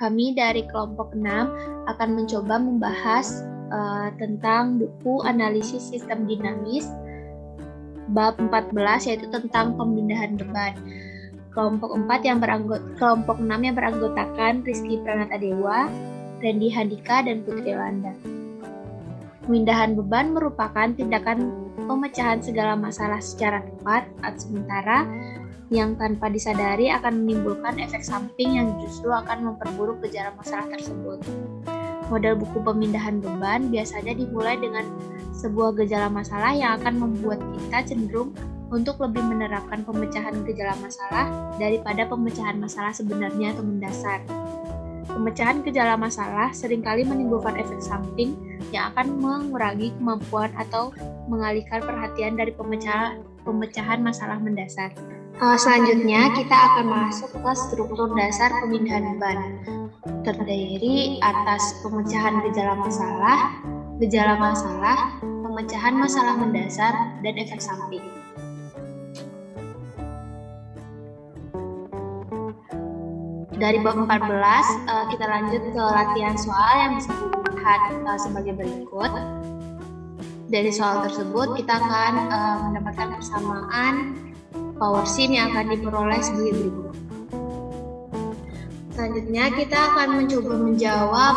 Kami dari kelompok 6 akan mencoba membahas tentang buku analisis sistem dinamis bab 14, yaitu tentang pemindahan beban. Kelompok 6 yang beranggotakan Rizky Pranatadewa, Randy Handika, dan Putri Landa. Pemindahan beban merupakan tindakan pemecahan segala masalah secara tepat atau sementara yang tanpa disadari akan menimbulkan efek samping yang justru akan memperburuk gejala masalah tersebut. Model buku pemindahan beban biasanya dimulai dengan sebuah gejala masalah yang akan membuat kita cenderung untuk lebih menerapkan pemecahan gejala masalah daripada pemecahan masalah sebenarnya atau mendasar. Pemecahan gejala masalah seringkali menimbulkan efek samping yang akan mengurangi kemampuan atau mengalihkan perhatian dari pemecahan masalah mendasar. Selanjutnya kita akan masuk ke struktur dasar pemindahan beban. Terdiri atas pemecahan gejala masalah, pemecahan masalah mendasar, dan efek samping. Dari bab 14, kita lanjut ke latihan soal yang bisa dilihat sebagai berikut. Dari soal tersebut, kita akan mendapatkan persamaan power sim yang akan diperoleh sebagai berikut. Selanjutnya, kita akan mencoba menjawab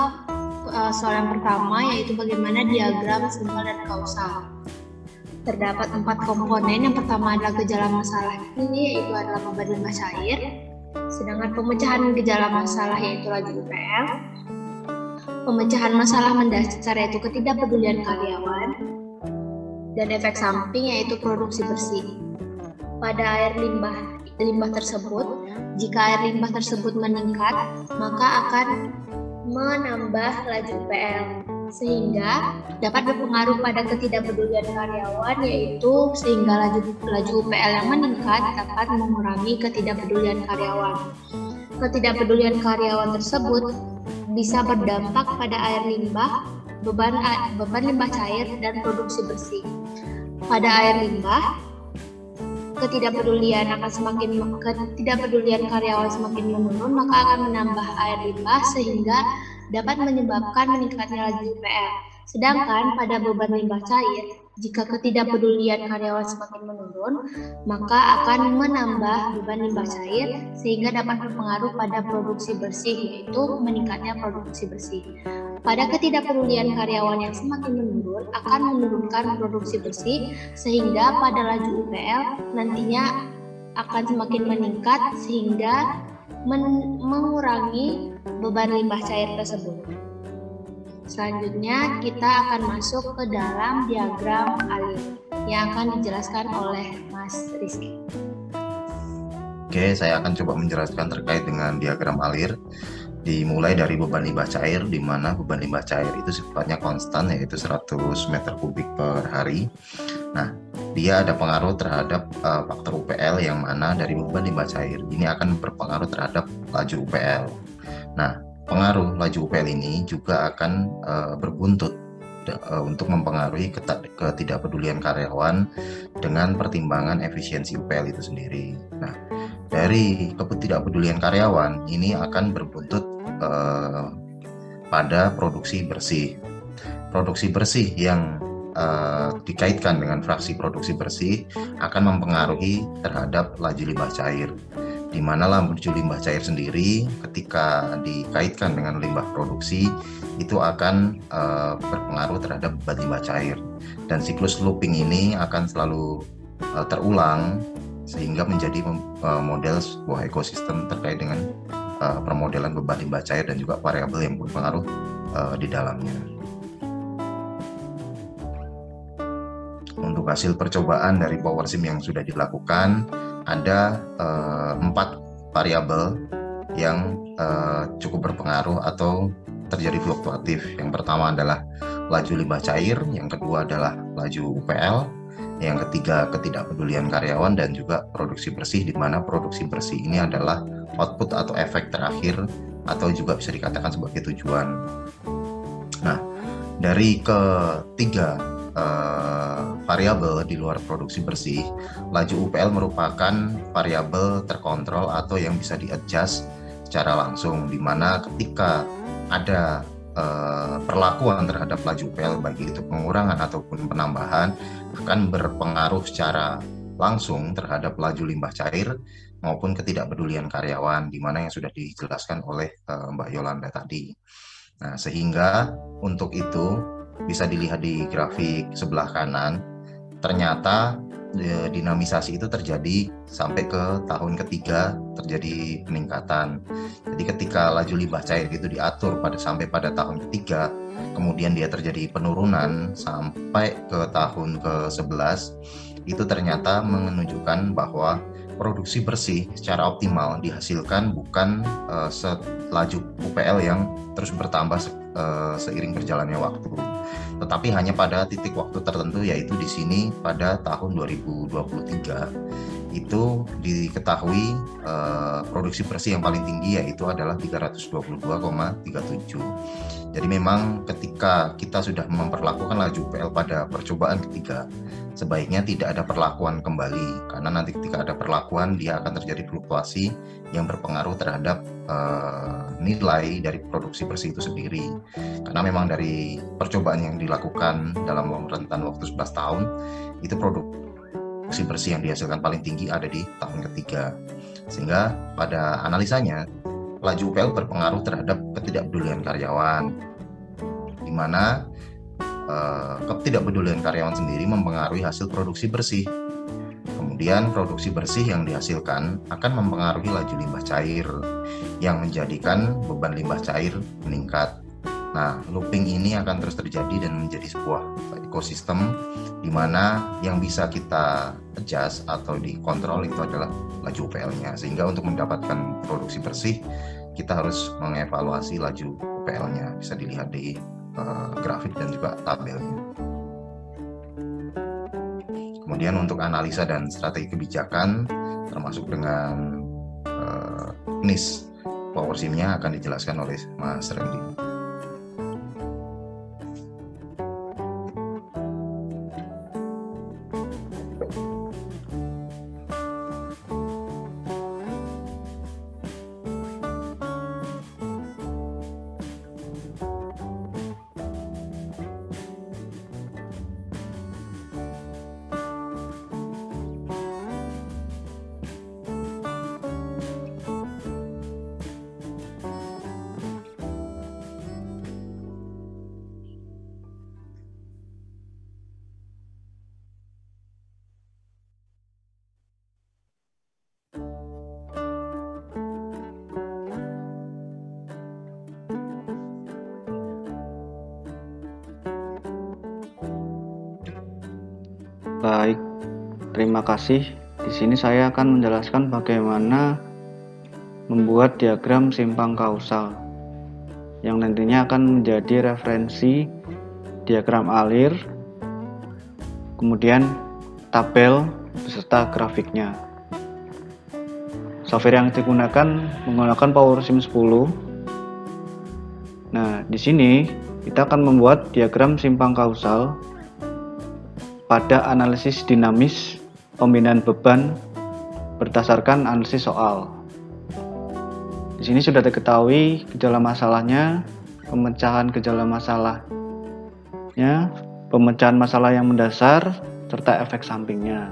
soal yang pertama, yaitu bagaimana diagram simbol dan kausal. Terdapat 4 komponen. Yang pertama adalah gejala masalah ini, yaitu adalah beban limbah cair. Sedangkan pemecahan gejala masalah yaitu laju UPL. Pemecahan masalah mendasar yaitu ketidakpedulian karyawan. Dan efek samping yaitu produksi bersih. Pada air limbah tersebut, jika air limbah tersebut meningkat, maka akan menambah laju UPL, sehingga dapat berpengaruh pada ketidakpedulian karyawan, yaitu sehingga laju UPL yang meningkat dapat mengurangi ketidakpedulian karyawan. Ketidakpedulian karyawan tersebut bisa berdampak pada air limbah, beban limbah cair, dan produksi bersih. Pada air limbah, ketidakpedulian karyawan semakin menurun, maka akan menambah air limbah sehingga dapat menyebabkan meningkatnya laju UPL. Sedangkan pada beban limbah cair, jika ketidakpedulian karyawan semakin menurun, maka akan menambah beban limbah cair sehingga dapat berpengaruh pada produksi bersih, yaitu meningkatnya produksi bersih. Pada ketidakpedulian karyawan yang semakin menurun akan menurunkan produksi bersih sehingga pada laju UPL nantinya akan semakin meningkat sehingga mengurangi beban limbah cair tersebut. Selanjutnya kita akan masuk ke dalam diagram alir yang akan dijelaskan oleh Mas Rizky. Oke, saya akan coba menjelaskan terkait dengan diagram alir. Dimulai dari beban limbah cair, di mana beban limbah cair itu sifatnya konstan, yaitu 100 meter kubik per hari. Nah, dia ada pengaruh terhadap faktor UPL, yang mana dari beban limbah cair ini akan berpengaruh terhadap laju UPL. Nah, pengaruh laju UPL ini juga akan berbuntut untuk mempengaruhi ketidakpedulian karyawan dengan pertimbangan efisiensi UPL itu sendiri. Nah, dari ketidakpedulian karyawan ini akan berbuntut pada produksi bersih. Produksi bersih yang dikaitkan dengan fraksi produksi bersih akan mempengaruhi terhadap laju limbah cair, di mana laju limbah cair sendiri ketika dikaitkan dengan limbah produksi itu akan berpengaruh terhadap beban limbah cair, dan siklus looping ini akan selalu terulang sehingga menjadi model sebuah ekosistem terkait dengan permodelan beban limbah cair dan juga variabel yang berpengaruh di dalamnya. Untuk hasil percobaan dari power sim yang sudah dilakukan, ada 4 variabel yang cukup berpengaruh atau terjadi fluktuatif. Yang pertama adalah laju limbah cair, yang kedua adalah laju UPL, yang ketiga ketidakpedulian karyawan, dan juga produksi bersih, di mana produksi bersih ini adalah output atau efek terakhir atau juga bisa dikatakan sebagai tujuan. Nah, dari ketiga variabel di luar produksi bersih, laju UPL merupakan variabel terkontrol atau yang bisa di-adjust secara langsung, di mana ketika ada perlakuan terhadap laju UPL baik itu pengurangan ataupun penambahan akan berpengaruh secara langsung terhadap laju limbah cair maupun ketidakpedulian karyawan, di mana yang sudah dijelaskan oleh Mbak Yolanda tadi. Nah, sehingga untuk itu bisa dilihat di grafik sebelah kanan, ternyata dinamisasi itu terjadi sampai ke tahun ketiga terjadi peningkatan. Jadi ketika laju limbah cair itu diatur sampai pada tahun ketiga, kemudian dia terjadi penurunan sampai ke tahun ke-11, itu ternyata menunjukkan bahwa produksi bersih secara optimal dihasilkan bukan selaju UPL yang terus bertambah seiring berjalannya waktu, tetapi hanya pada titik waktu tertentu, yaitu di sini pada tahun 2023 itu diketahui produksi bersih yang paling tinggi yaitu adalah 322,37. Jadi memang ketika kita sudah memperlakukan laju UPL pada percobaan ketiga, sebaiknya tidak ada perlakuan kembali, karena nanti ketika ada perlakuan dia akan terjadi fluktuasi yang berpengaruh terhadap nilai dari produksi bersih itu sendiri. Karena memang dari percobaan yang dilakukan dalam rentan waktu 11 tahun, itu produksi bersih yang dihasilkan paling tinggi ada di tahun ketiga. Sehingga pada analisanya, laju UPL berpengaruh terhadap ketidakpedulian karyawan, di mana ketidakpedulian karyawan sendiri mempengaruhi hasil produksi bersih. Kemudian produksi bersih yang dihasilkan akan mempengaruhi laju limbah cair, yang menjadikan beban limbah cair meningkat. Nah, looping ini akan terus terjadi dan menjadi sebuah ekosistem di mana yang bisa kita adjust atau dikontrol itu adalah laju UPL-nya. Sehingga untuk mendapatkan produksi bersih, kita harus mengevaluasi laju UPL-nya. Bisa dilihat di grafik dan juga tabelnya. Kemudian untuk analisa dan strategi kebijakan, termasuk dengan NIS Power SIM-nya akan dijelaskan oleh Mas Randy. Baik, terima kasih. Di sini saya akan menjelaskan bagaimana membuat diagram simpang kausal yang nantinya akan menjadi referensi diagram alir, kemudian tabel beserta grafiknya. Software yang digunakan menggunakan PowerSim 10. Nah, di sini kita akan membuat diagram simpang kausal pada analisis dinamis pembinaan beban berdasarkan analisis soal. Di sini sudah diketahui gejala masalahnya, pemecahan gejala masalahnya, pemecahan masalah yang mendasar, serta efek sampingnya.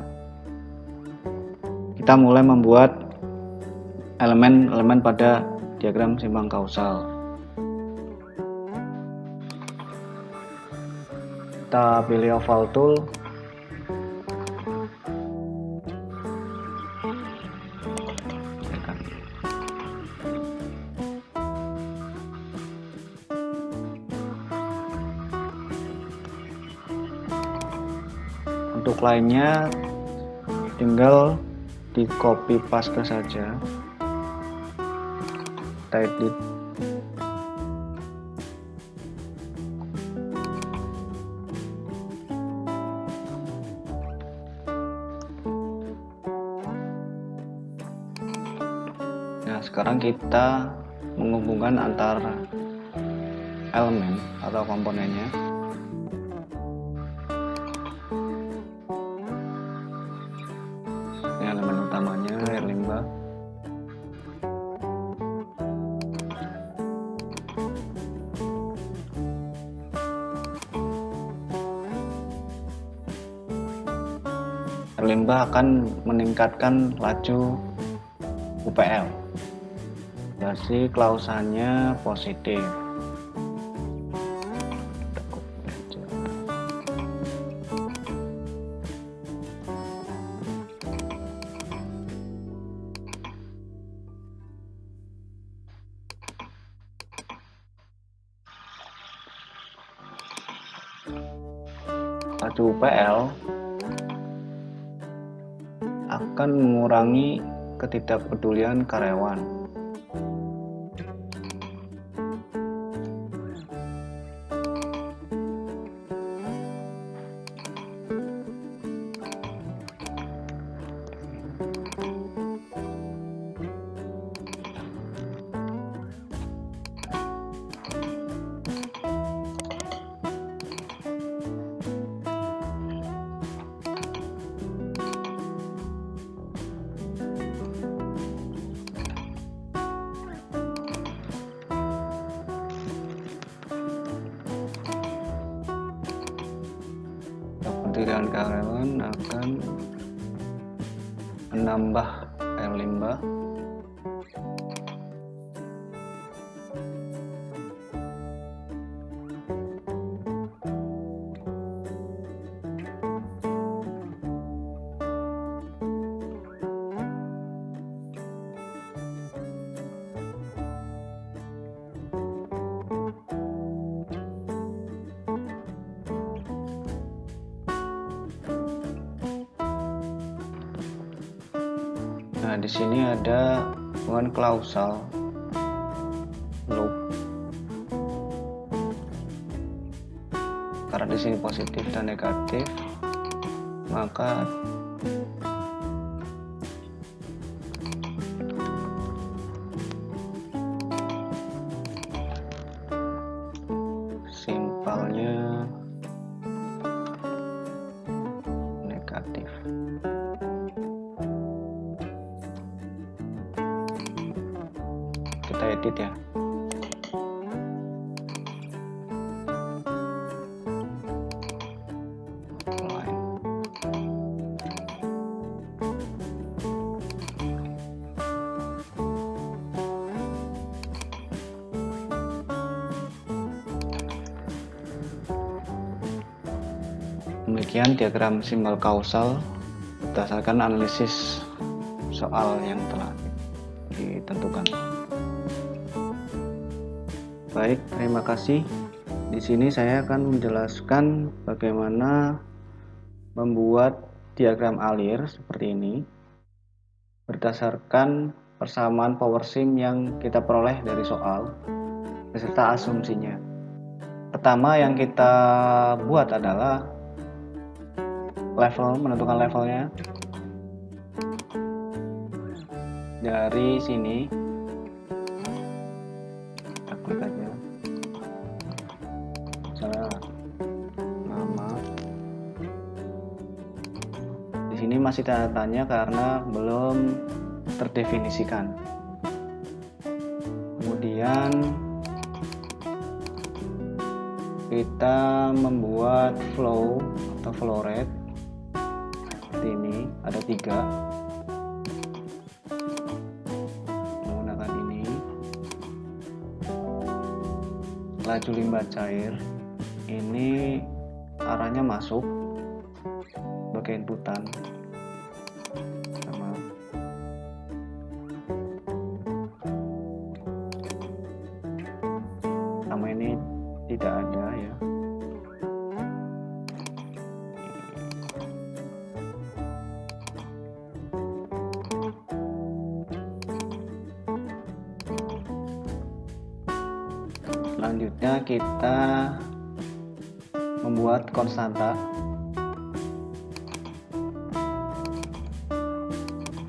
Kita mulai membuat elemen-elemen pada diagram simpang kausal. Kita pilih oval tool. Untuk lainnya tinggal di copy paste saja, kita edit. Nah, sekarang kita menghubungkan antara elemen atau komponennya. Ini elemen utamanya, air limbah. berlimbah akan meningkatkan laju UPL. Berarti klausannya positif. Laju UPL akan mengurangi ketidakpedulian karyawan. Ketidakpedulian karyawan akan menambah air limbah. Nah, di sini ada hubungan klausal loop. Karena di sini positif dan negatif, maka simpelnya negatif. Kita edit ya. Demikian diagram simbol kausal berdasarkan analisis soal yang telah ditentukan. Baik, terima kasih. Di sini saya akan menjelaskan bagaimana membuat diagram alir seperti ini berdasarkan persamaan power sim yang kita peroleh dari soal beserta asumsinya. Pertama yang kita buat adalah level, menentukan levelnya. Dari sini kita klik aja, misalnya nama. Di sini masih tanda tanya karena belum terdefinisikan. Kemudian kita membuat flow atau flow rate seperti ini, ada 3. Menggunakan ini. Laju limbah cair ini arahnya masuk sebagai inputan. Sama. Sama ini tidak ada ya. Selanjutnya kita membuat konstanta.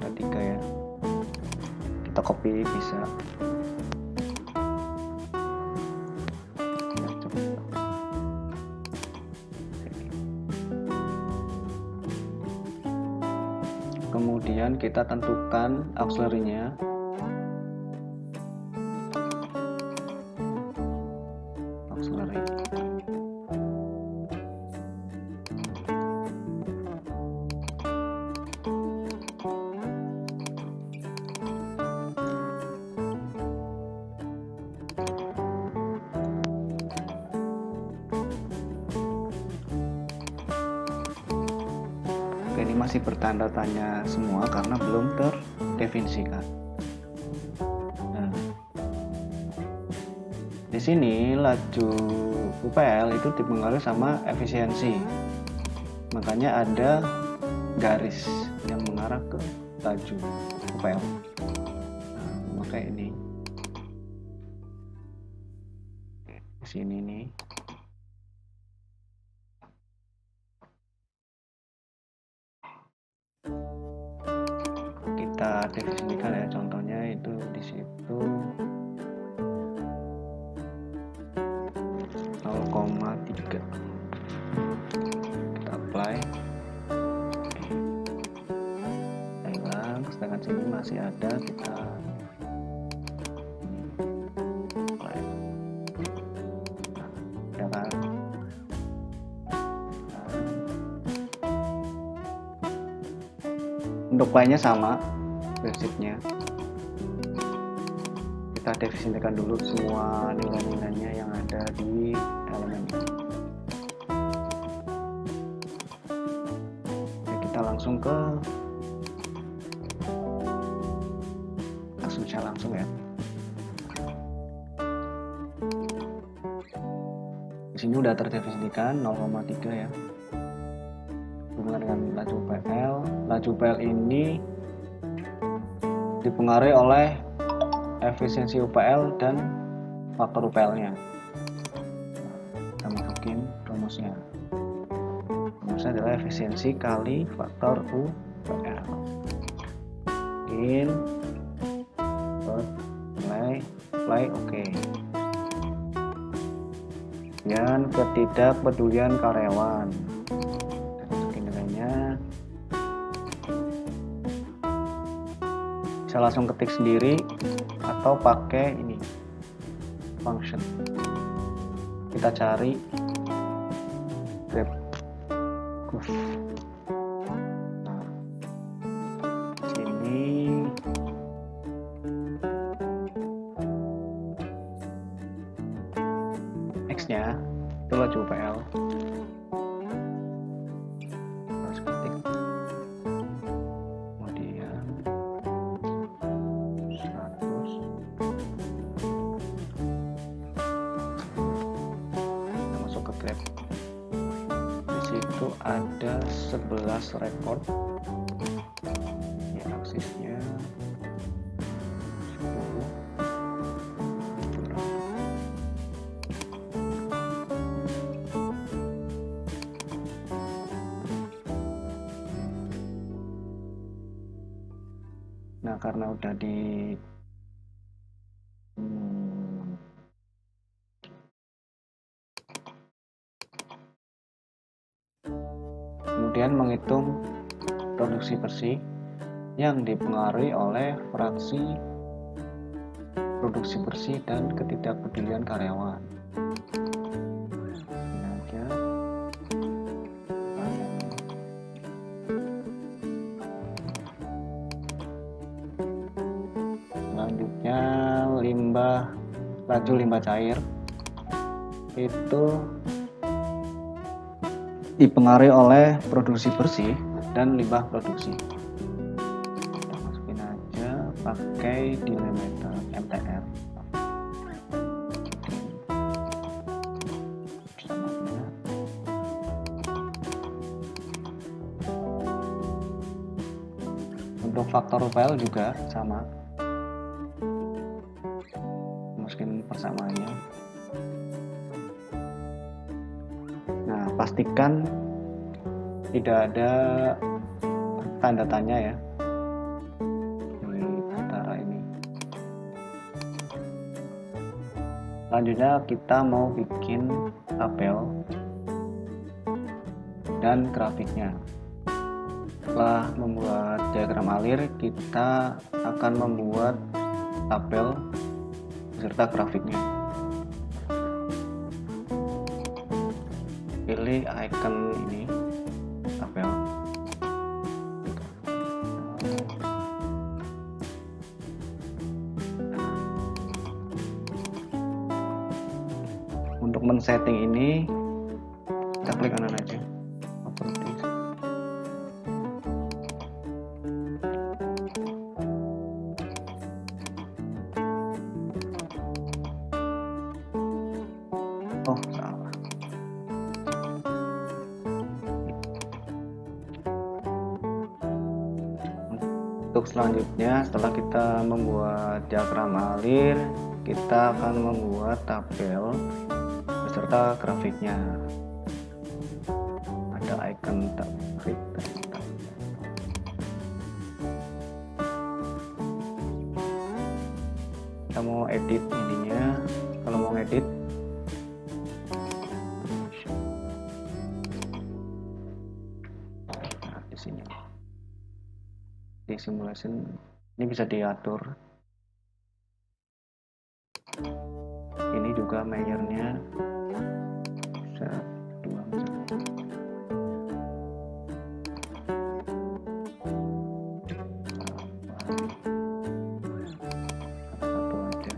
Ada 3 ya. Kita copy bisa. Kemudian kita tentukan auxiliary-nya. Oke, ini masih bertanda tanya semua karena belum terdefinisikan. Nah, di sini laju UPL itu dipengaruhi sama efisiensi. Makanya ada garis yang mengarah ke laju UPL. Nah, memakai ini. Di sini nih. Kita definisikan ya, contohnya itu di situ 0,3. Kita apply. Kita hilang, sedangkan sini masih ada, kita apply. Nah, udah kan? Untuk Y-nya sama prinsipnya. Kita definisikan dulu semua nilai-nilainya yang ada di elemen ini. Oke, kita langsung ke kasusnya langsung ya. Di sini udah terdefinisikan 0,3 ya. Hubungan dengan laju UPL. Laju UPL ini dipengaruhi oleh efisiensi UPL dan faktor UPL-nya. Kita masukin rumusnya. Rumusnya adalah efisiensi kali faktor UPL. In, apply, oke. Dan ketidakpedulian karyawan. Bisa langsung ketik sendiri atau pakai ini function. Kita cari grab curve. Nah, sini X-nya itu laju UPL. Harus ketik. Di situ ada 11 record ya, aksisnya 10. Nah, karena udah di kemudian menghitung produksi bersih yang dipengaruhi oleh fraksi produksi bersih dan ketidakpedulian karyawan. Ini aja. Selanjutnya laju limbah cair itu dipengaruhi oleh produksi bersih dan limbah produksi. Kita masukin aja pakai delimiter MTR. Untuk faktor UPL juga sama. Masukin persamaannya. Nah, pastikan tidak ada tanda tanya ya di antara ini. Selanjutnya kita mau bikin tabel dan grafiknya. Setelah membuat diagram alir, kita akan membuat tabel beserta grafiknya. Pilih icon ini, tabel. Untuk men-setting ini, kita klik kanan aja. Properties. Untuk selanjutnya, setelah kita membuat diagram alir, kita akan membuat tabel beserta grafiknya. Ada icon tabel. Kita mau edit ininya. Kalau mau edit, nah, di sini di simulation ini bisa diatur. Ini juga measure-nya bisa 2 misalnya. Satu aja.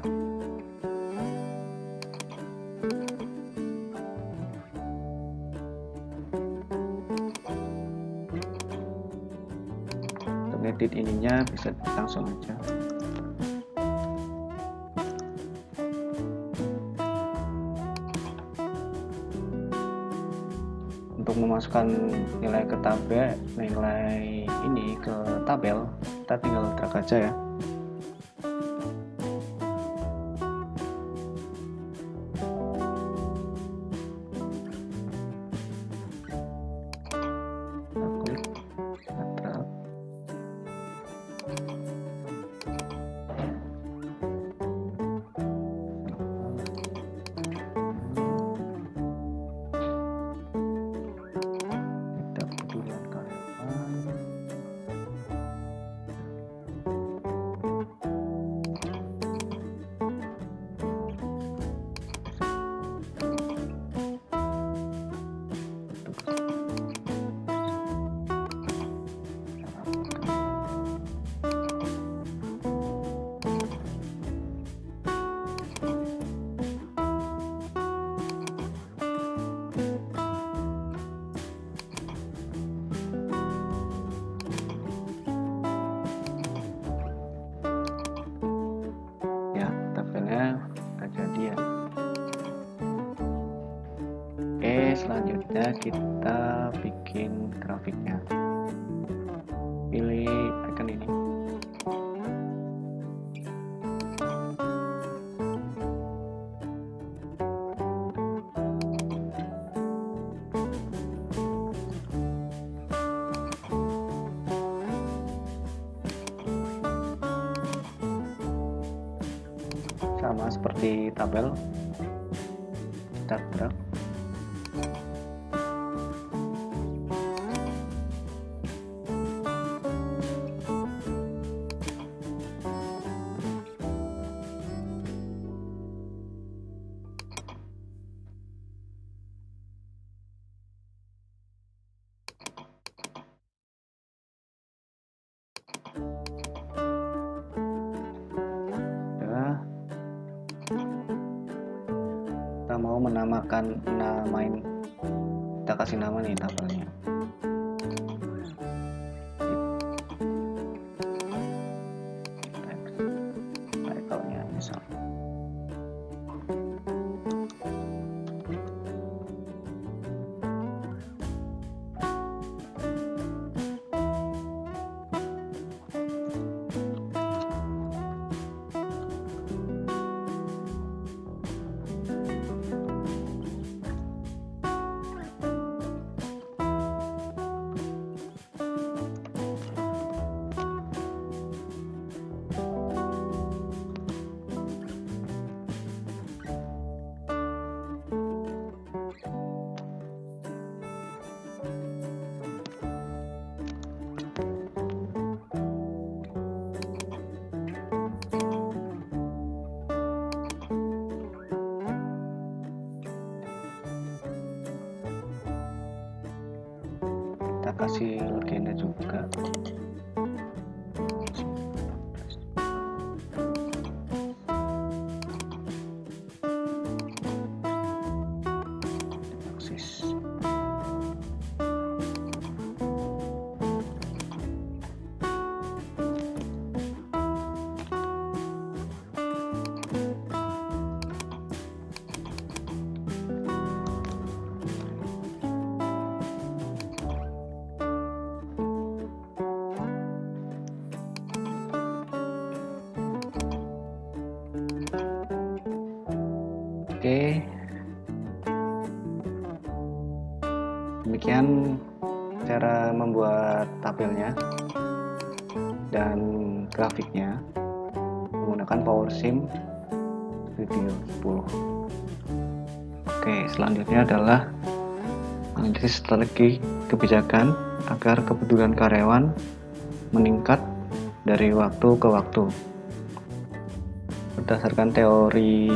Untuk edit ininya bisa langsung aja. Untuk memasukkan nilai ke tabel, nilai ini ke tabel, kita tinggal drag aja ya. Kita klik, kita drag. Tidak pedulian karyawan. Ya, tabelnya udah jadi ya. Oke, selanjutnya kita bikin grafiknya. Pilih icon ini. Sama seperti tabel, kita drag. Udah. Kita mau namain, kita kasih nama nih tabelnya. Title-nya misal. Kita kasih legenda juga. Akses. Oke, demikian cara membuat tabelnya dan grafiknya menggunakan PowerSim Studio 10. Oke, selanjutnya adalah analisis strategi kebijakan agar kebutuhan karyawan meningkat dari waktu ke waktu. Berdasarkan teori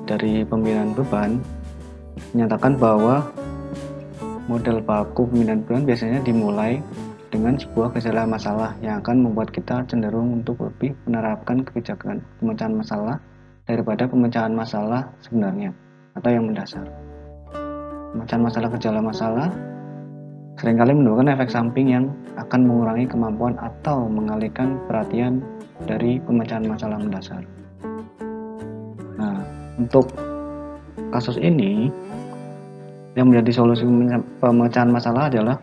dari pembinaan beban, menyatakan bahwa model baku pembinaan beban biasanya dimulai dengan sebuah gejala masalah yang akan membuat kita cenderung untuk lebih menerapkan kebijakan pemecahan masalah daripada pemecahan masalah sebenarnya atau yang mendasar. Pemecahan masalah gejala masalah seringkali menimbulkan efek samping yang akan mengurangi kemampuan atau mengalihkan perhatian dari pemecahan masalah mendasar. Nah, untuk kasus ini yang menjadi solusi pemecahan masalah adalah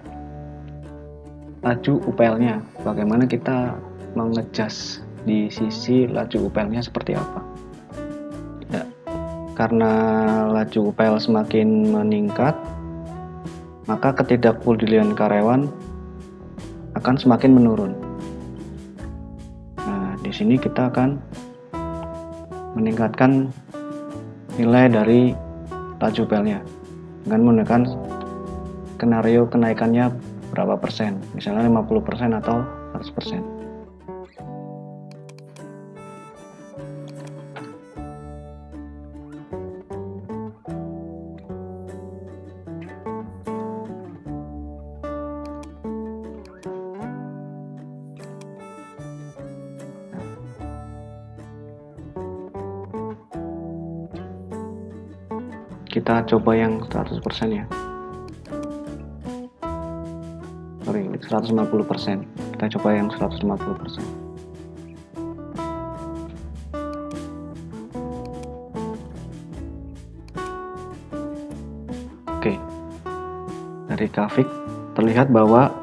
laju UPL-nya. Bagaimana kita mengejas di sisi laju UPL-nya seperti apa? Ya, karena laju UPL semakin meningkat, maka ketidakpedulian karyawan akan semakin menurun. Nah, di sini kita akan meningkatkan nilai dari laju UPL-nya dengan menggunakan skenario kenaikannya berapa persen, misalnya 50% atau 100%. Kita coba yang 100% ya. Sorry, 150%. Kita coba yang 150%. Oke. Dari grafik terlihat bahwa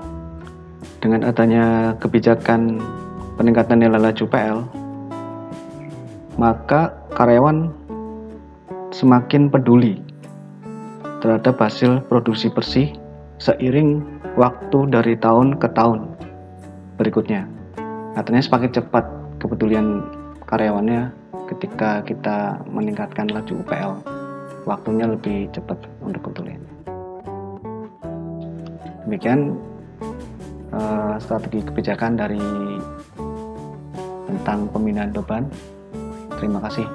dengan adanya kebijakan peningkatan nilai laju PL, maka karyawan semakin peduli terhadap hasil produksi bersih seiring waktu dari tahun ke tahun berikutnya. Artinya semakin cepat kepedulian karyawannya ketika kita meningkatkan laju UPL. Waktunya lebih cepat untuk kepedulian. Demikian strategi kebijakan dari tentang pembinaan beban. Terima kasih.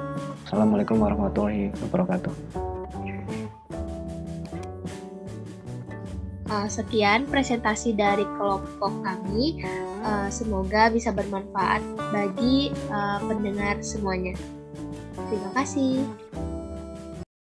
Assalamualaikum warahmatullahi wabarakatuh. Sekian presentasi dari kelompok kami. Semoga bisa bermanfaat bagi pendengar semuanya. Terima kasih.